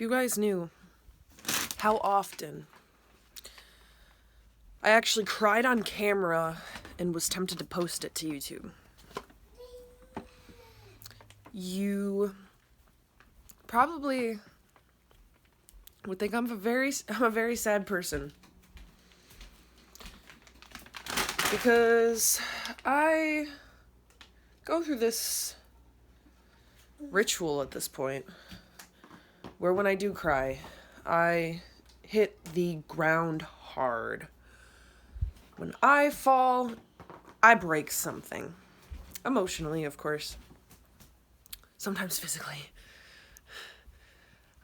you guys knew how often I actually cried on camera and was tempted to post it to YouTube, you probably would think I'm a very sad person. Because I go through this ritual at this point where when I do cry, I hit the ground hard. When I fall, I break something. Emotionally, of course. Sometimes physically.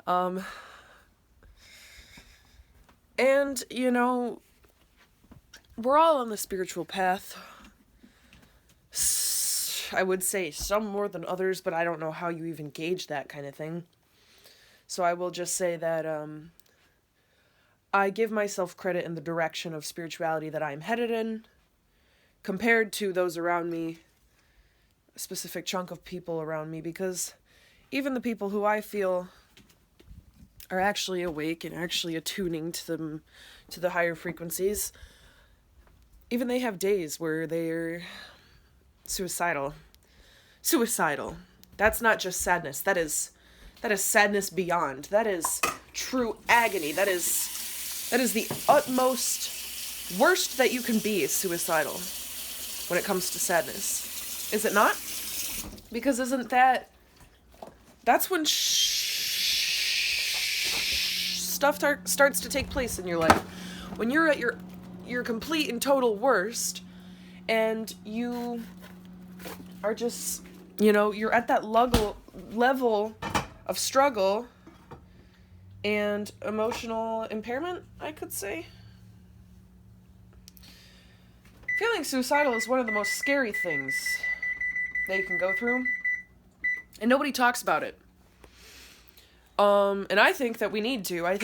And, we're all on the spiritual path. I would say some more than others, but I don't know how you even gauge that kind of thing. So I will just say that I give myself credit in the direction of spirituality that I'm headed in, compared to those around me, a specific chunk of people around me, because even the people who I feel are actually awake and actually attuning to the higher frequencies, even they have days where they're suicidal. That's not just sadness. That is sadness beyond. That is true agony. That is the utmost worst that you can be, is suicidal when it comes to sadness. Is it not? Because isn't that's when stuff starts to take place in your life. When you're at your complete and total worst, and you are just, you're at that level of struggle and emotional impairment, I could say. Feeling suicidal is one of the most scary things that you can go through, and nobody talks about it. And I think that we need to. I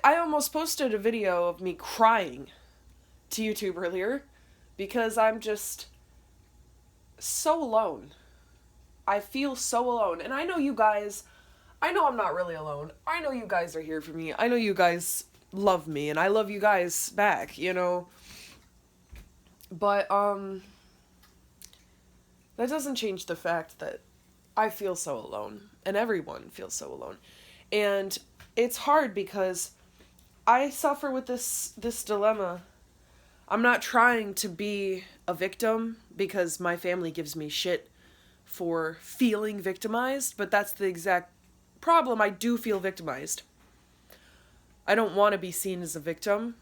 almost posted a video of me crying to YouTube earlier because I'm just so alone. I feel so alone. And I know I'm not really alone. I know you guys are here for me. I know you guys love me, and I love you guys back, But, that doesn't change the fact that I feel so alone, and everyone feels so alone. And it's hard because I suffer with this dilemma. I'm not trying to be a victim because my family gives me shit for feeling victimized, but that's the exact problem. I do feel victimized. I don't want to be seen as a victim.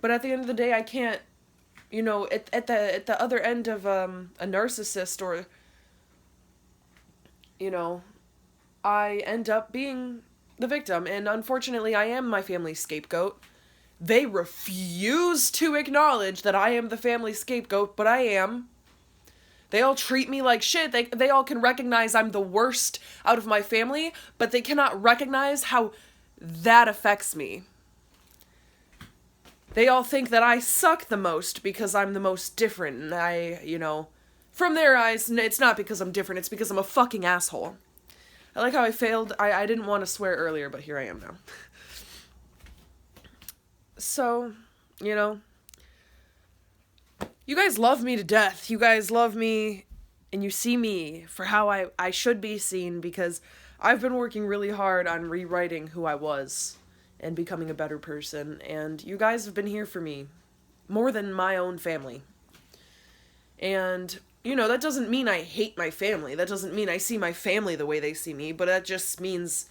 But at the end of the day, I can't, at the other end of a narcissist, or, I end up being the victim. And unfortunately, I am my family's scapegoat. They refuse to acknowledge that I am the family scapegoat, but I am. They all treat me like shit. They all can recognize I'm the worst out of my family, but they cannot recognize how that affects me. They all think that I suck the most because I'm the most different, and from their eyes, it's not because I'm different, it's because I'm a fucking asshole. I like how I failed. I didn't want to swear earlier, but here I am now. So, you guys love me to death. You guys love me, and you see me for how I should be seen, because I've been working really hard on rewriting who I was and becoming a better person, and you guys have been here for me more than my own family. And, that doesn't mean I hate my family. That doesn't mean I see my family the way they see me, but that just means,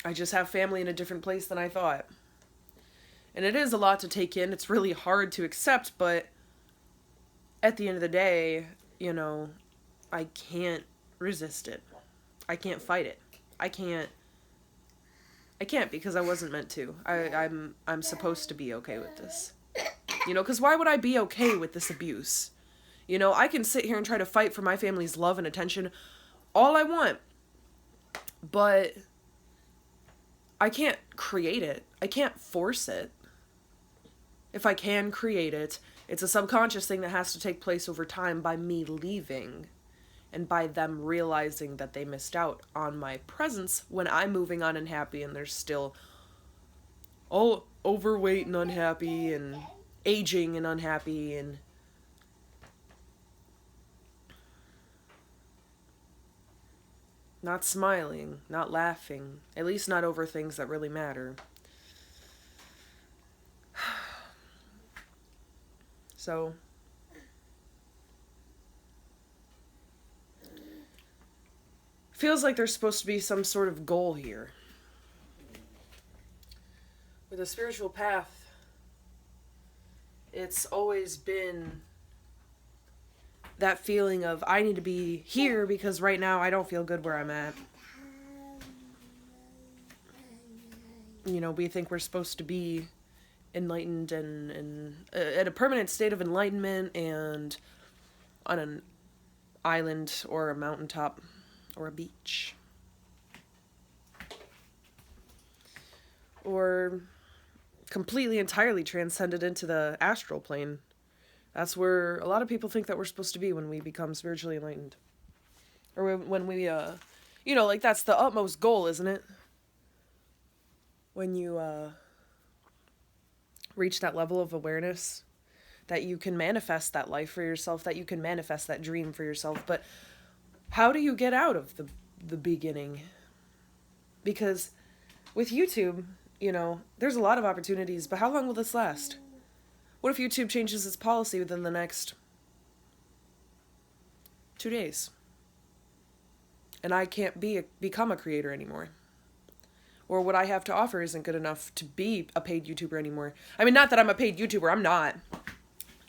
I just have family in a different place than I thought. And it is a lot to take in. It's really hard to accept, but at the end of the day, I can't resist it. I can't fight it. I can't because I wasn't meant to. I'm supposed to be okay with this. Because why would I be okay with this abuse? I can sit here and try to fight for my family's love and attention all I want, but I can't create it. I can't force it. if I can create it, it's a subconscious thing that has to take place over time by me leaving and by them realizing that they missed out on my presence when I'm moving on and happy and they're still all overweight and unhappy and aging and unhappy and not smiling, not laughing, at least not over things that really matter. So, feels like there's supposed to be some sort of goal here. With a spiritual path, it's always been that feeling of I need to be here because right now I don't feel good where I'm at. You know, we think we're supposed to be enlightened and at a permanent state of enlightenment and on an island or a mountaintop or a beach. Or completely, entirely transcended into the astral plane. That's where a lot of people think that we're supposed to be when we become spiritually enlightened. Or when we, you know, like that's the utmost goal, isn't it? When you, reach that level of awareness that you can manifest that life for yourself, that you can manifest that dream for yourself. But how do you get out of the beginning? Because with YouTube, you know, there's a lot of opportunities, but how long will this last? What if YouTube changes its policy within the next 2 days? And I can't become a creator anymore. Or what I have to offer isn't good enough to be a paid YouTuber anymore. I mean, not that I'm a paid YouTuber, I'm not.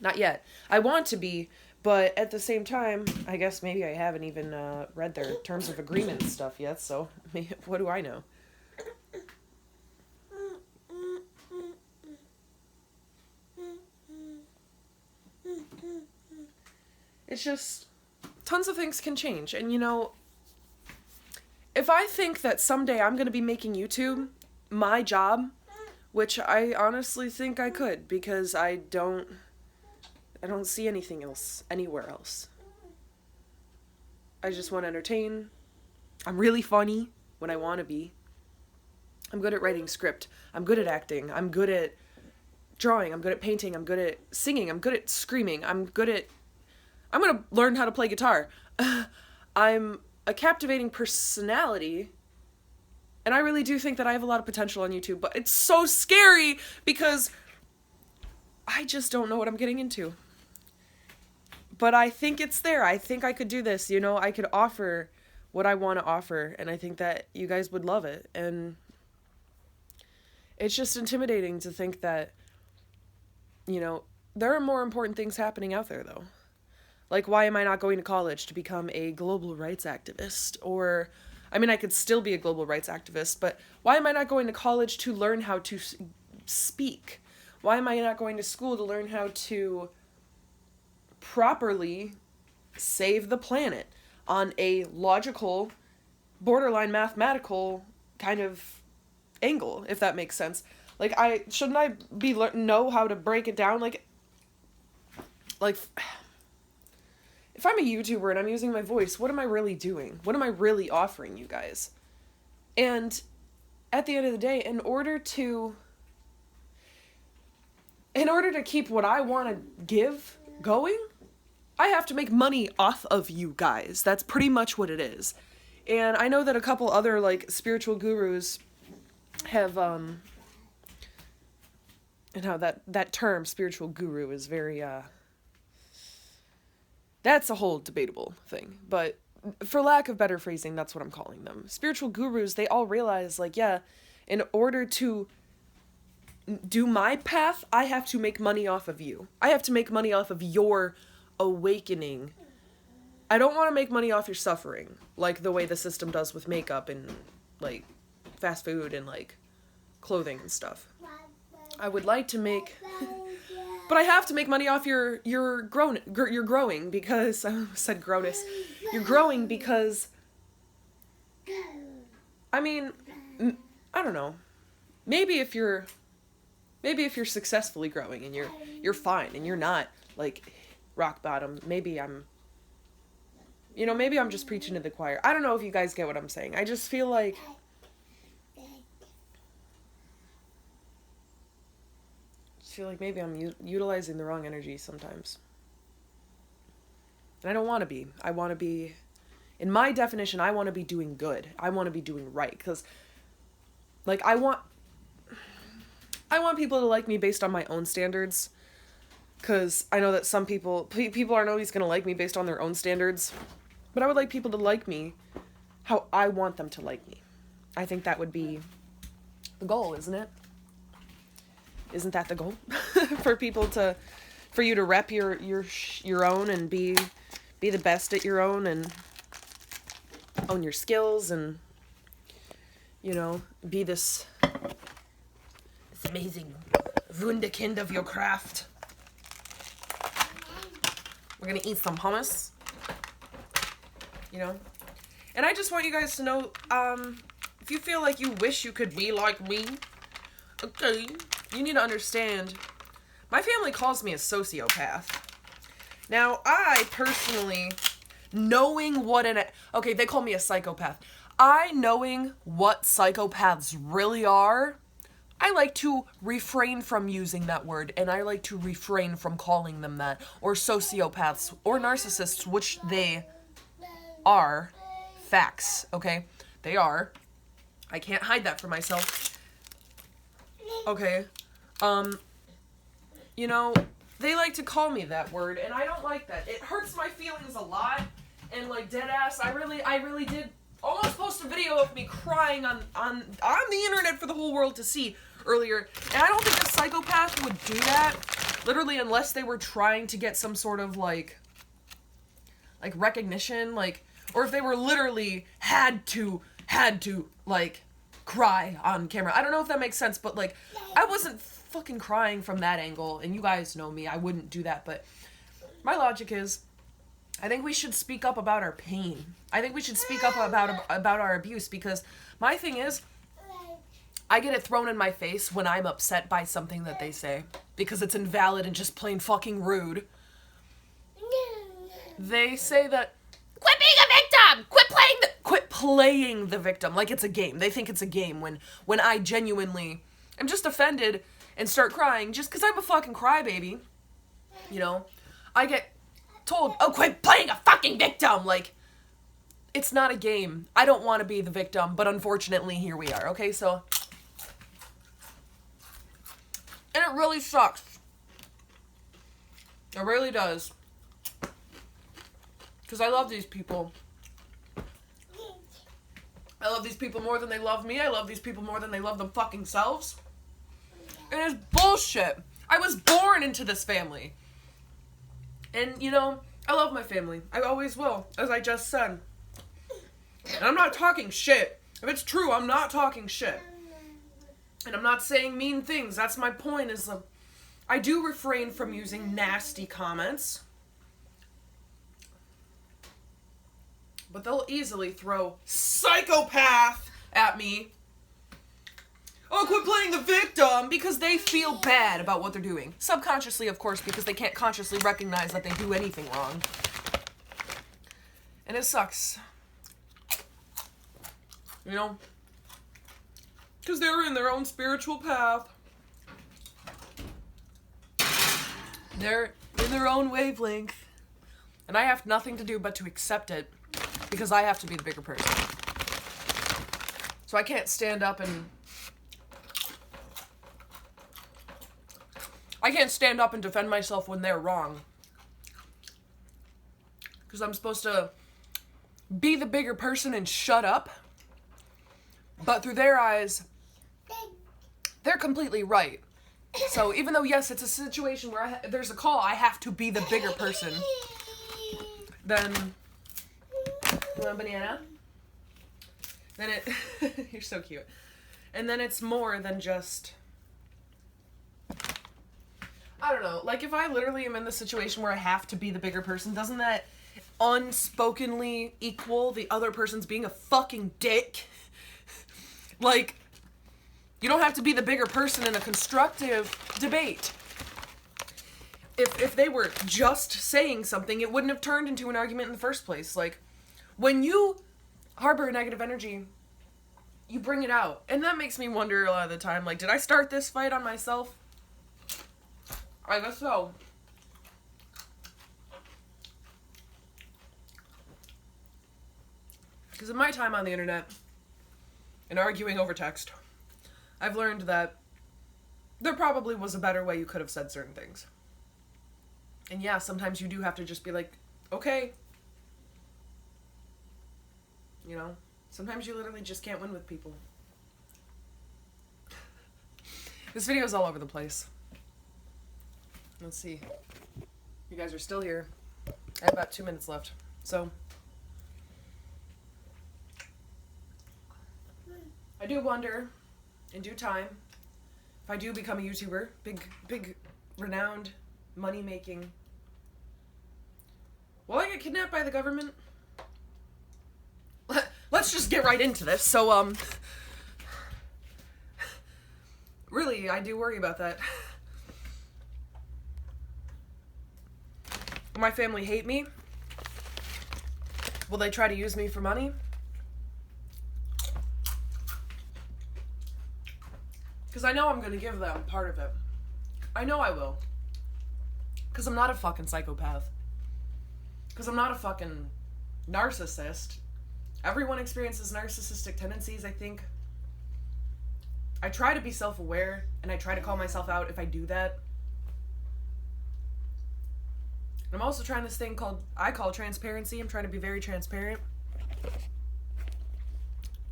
Not yet. I want to be, but at the same time, I guess maybe I haven't even read their terms of agreement and stuff yet, so what do I know? It's just, tons of things can change. And you know, if I think that someday I'm going to be making YouTube my job, which I honestly think I could, because I don't see anything else, anywhere else. I just want to entertain. I'm really funny when I want to be. I'm good at writing script. I'm good at acting. I'm good at drawing. I'm good at painting. I'm good at singing. I'm good at screaming. I'm going to learn how to play guitar. I'm a captivating personality, and I really do think that I have a lot of potential on YouTube, but it's so scary because I just don't know what I'm getting into. But I think it's there. I think I could do this, you know, I could offer what I want to offer, and I think that you guys would love it. And it's just intimidating to think that, you know, there are more important things happening out there, though. Like, why am I not going to college to become a global rights activist? Or, I mean, I could still be a global rights activist, but why am I not going to college to learn how to speak? Why am I not going to school to learn how to properly save the planet on a logical, borderline mathematical kind of angle, if that makes sense? Like, shouldn't I know how to break it down? Like, if I'm a YouTuber and I'm using my voice, what am I really doing? What am I really offering you guys? And at the end of the day, in order to keep what I want to give going, I have to make money off of you guys. That's pretty much what it is. And I know that a couple other, like, spiritual gurus have, and how that term, spiritual guru, is very, that's a whole debatable thing, but for lack of better phrasing, that's what I'm calling them. Spiritual gurus, they all realize, like, yeah, in order to do my path, I have to make money off of you. I have to make money off of your awakening. I don't want to make money off your suffering, like the way the system does with makeup and, like, fast food and, like, clothing and stuff. I would like to make... But I have to make money off your growing because I said growness. You're growing because, I mean, I don't know. Maybe if you're Maybe if you're successfully growing and you're fine and you're not like rock bottom, maybe I'm just preaching to the choir. I don't know if you guys get what I'm saying. I just feel like maybe I'm utilizing the wrong energy sometimes. And I don't want to be. I want to be, in my definition, I want to be doing good. I want to be doing right. Because, like, I want people to like me based on my own standards. Because I know that some people aren't always going to like me based on their own standards. But I would like people to like me how I want them to like me. I think that would be the goal, isn't it? Isn't that the goal? For you to rep your own and be the best at your own and own your skills and, be this amazing wunderkind of your craft. We're gonna eat some hummus. And I just want you guys to know, if you feel like you wish you could be like me, okay, you need to understand, my family calls me a sociopath. Now, I personally, knowing what they call me a psychopath. Knowing what psychopaths really are, I like to refrain from using that word, and I like to refrain from calling them that, or sociopaths, or narcissists, which they are. Facts, okay? They are. I can't hide that from myself. Okay. They like to call me that word, and I don't like that. It hurts my feelings a lot, and like dead ass, I really did almost post a video of me crying on the internet for the whole world to see earlier, and I don't think a psychopath would do that, literally, unless they were trying to get some sort of like recognition, or if they were literally had to like cry on camera. I don't know if that makes sense, but like I wasn't fucking crying from that angle, and you guys know me, I wouldn't do that. But my logic is, I think we should speak up about our pain. I think we should speak up about our abuse, because my thing is, I get it thrown in my face when I'm upset by something that they say, because it's invalid and just plain fucking rude. They say that, quit being a victim! Quit playing the victim like it's a game. They think it's a game when I genuinely am just offended and start crying just because I'm a fucking crybaby. I get told, oh, quit playing a fucking victim! Like, it's not a game. I don't want to be the victim, but unfortunately, here we are, okay? So, and it really sucks. It really does. Because I love these people. I love these people more than they love me. I love these people more than they love them fucking selves. And it's bullshit. I was born into this family. And, I love my family. I always will, as I just said. And I'm not talking shit. If it's true, I'm not talking shit. And I'm not saying mean things. That's my point, is I do refrain from using nasty comments. But they'll easily throw psychopath at me. Oh, quit playing the victim, because they feel bad about what they're doing. Subconsciously, of course, because they can't consciously recognize that they do anything wrong. And it sucks. Because they're in their own spiritual path. They're in their own wavelength. And I have nothing to do but to accept it, because I have to be the bigger person. So I can't stand up and defend myself when they're wrong. Because I'm supposed to be the bigger person and shut up. But through their eyes, they're completely right. So even though, yes, it's a situation where there's a call, I have to be the bigger person. Then, you want a banana? Then you're so cute. And then it's more than just, I don't know, like if I literally am in the situation where I have to be the bigger person, doesn't that unspokenly equal the other person's being a fucking dick? Like, You don't have to be the bigger person in a constructive debate. If they were just saying something, it wouldn't have turned into an argument in the first place. Like, when you harbor negative energy, you bring it out. And that makes me wonder a lot of the time, like, did I start this fight on myself? I guess so. Because in my time on the internet, and arguing over text, I've learned that there probably was a better way you could have said certain things. And yeah, sometimes you do have to just be like, okay. You know? Sometimes you literally just can't win with people. This video is all over the place. Let's see. You guys are still here. I have about 2 minutes left. So, I do wonder, in due time, if I do become a YouTuber, big, renowned, money-making, will I get kidnapped by the government? Let's just get right into this. So, really, I do worry about that. Will my family hate me? Will they try to use me for money? Because I know I'm going to give them part of it. I know I will. Because I'm not a fucking psychopath. Because I'm not a fucking narcissist. Everyone experiences narcissistic tendencies, I think. I try to be self-aware, and I try to call myself out if I do that. I'm also trying this thing I call transparency. I'm trying to be very transparent.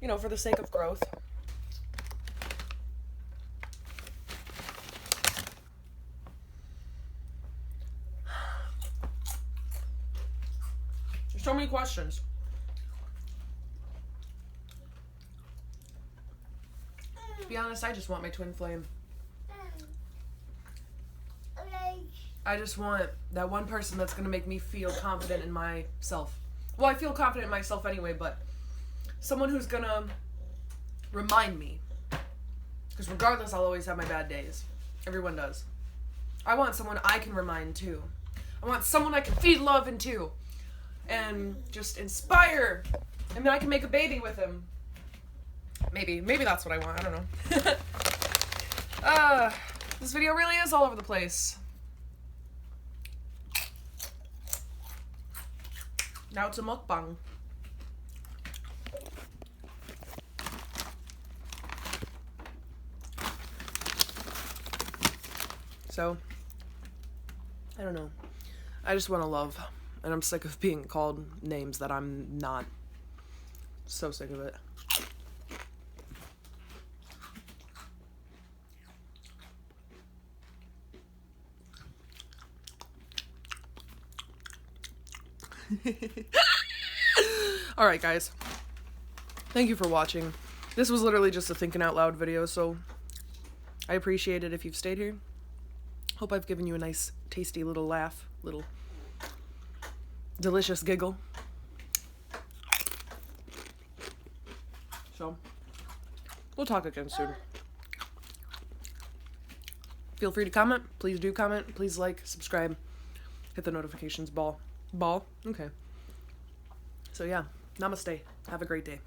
You know, for the sake of growth. There's so many questions. To be honest, I just want my twin flame. I just want that one person that's going to make me feel confident in myself. Well, I feel confident in myself anyway, but someone who's going to remind me. Because regardless, I'll always have my bad days. Everyone does. I want someone I can remind too. I want someone I can feed love into. And just inspire. And then I can make a baby with him. Maybe that's what I want. I don't know. This video really is all over the place. Now it's a mukbang. So, I don't know. I just want to love. And I'm sick of being called names that I'm not. So sick of it. Alright guys, thank you for watching. This was literally just a thinking out loud video, so I appreciate it if you've stayed here. Hope I've given you a nice tasty little laugh, little delicious giggle. So we'll talk again soon. Feel free to comment. Please do comment. Please like, subscribe, hit the notifications ball. Okay. So yeah, namaste. Have a great day.